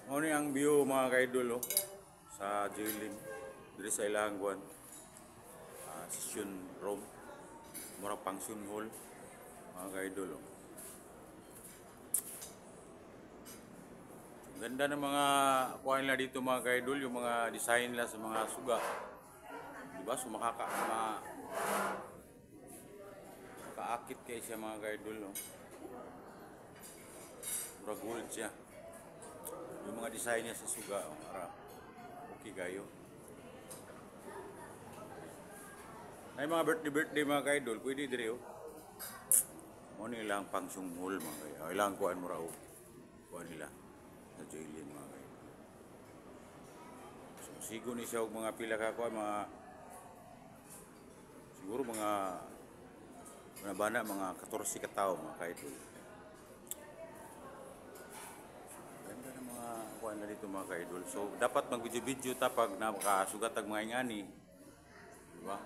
Ano ang view mga kaidol sa Jilin diri sa ilang kuan session room murag function hall mga kaidol Ganda ng mga kuan nila dito mga kaidol, yung mga design nila sa mga suga. Diba? So makaakit kayo siya mga kaidol Murag gold siya. Yung mga design niya sa suga, okay kayo. Ay mga birthday mga kaidol, pwede dire Ano nilang pangsung hall mga kaidol. Ilang kuan mo raw. Kuan nila sa Jilin mga kaidol. So sigo ni siya og mga pila ka kuan siguro mga bana mga 14 ka tawo mga kaidol. Na dito mga kaidol. So dapat mag-video ta pag nakasugat ang mga ingani. Diba?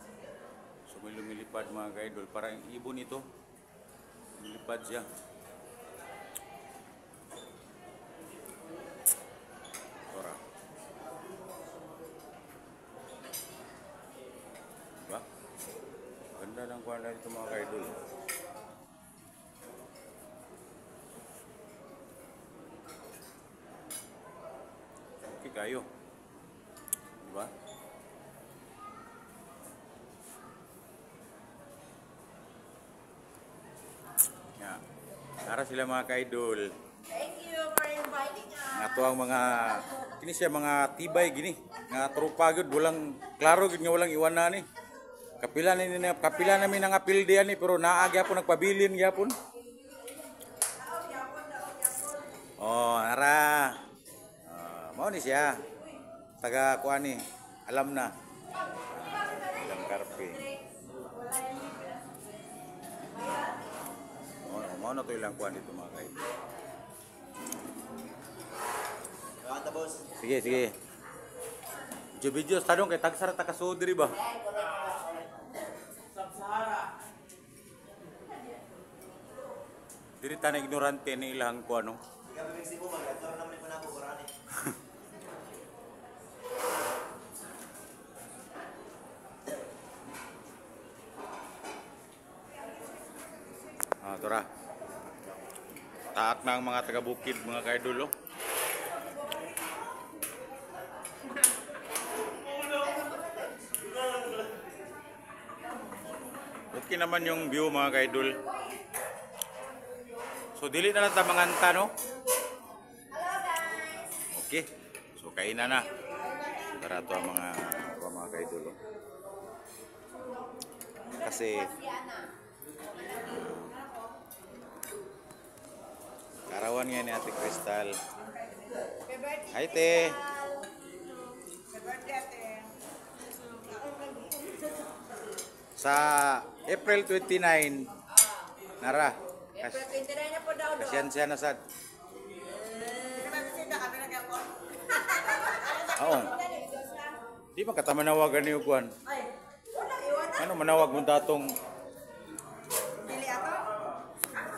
So may lumilipad mga kaidol. Parang ibon ito. Lumilipad siya. Tora. Diba? Ganda ng kuwan na dito mga kaidol. Kayo. Diba? Yeah. Nara sila mga kaidol. Thank you for inviting us. Nga to ang mga kini siya mga tibay gini. Nga trupa gyud walang klaro gyud nga walang iwan na ni. Kapila namin ang apil diyan ni pero naa gyapon nagpabilin gyapon. Oh, nara. Mao ni siya. Taga kuan ni, alam na. Ilang karpe. Mao na to ilang kuan dito mga kaidol. Sige. Video tanong kay tagsara ta kasud diri ba? Diri ta na ignorante ni ilang kuan Tora. Taak na ang mga taga-bukid mga kaidol Okay naman yung view mga kaidol. So dili na lang ta manganta Okay. So kainan na. Para to ang mga kaidol Kasi karawan nga ni Ate Crystal. Hi, te. Sa April 29, nara. April 29 na po daw. Kasyan na sad. Oo. Di ba katamanawagan ni Uguan? Ano manawag mo datong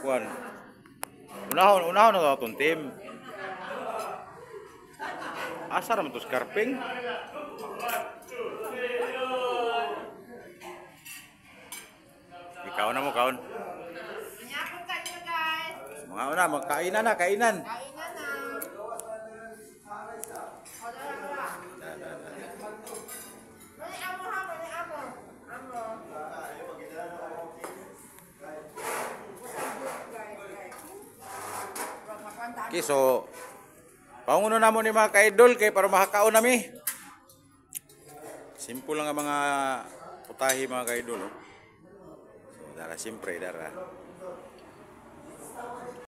Uguan? Unahon na itong team. Asa naman ito scarping? Ikaw na mo, kaon. Manyapon kayo guys. Mga una, magkainan na. Kainan na. Okay, so panguno na mo ni mga kaidol kay para makakaon nami. Simple lang ang mga putahe mga kaidol So, dara, siyempre, dara.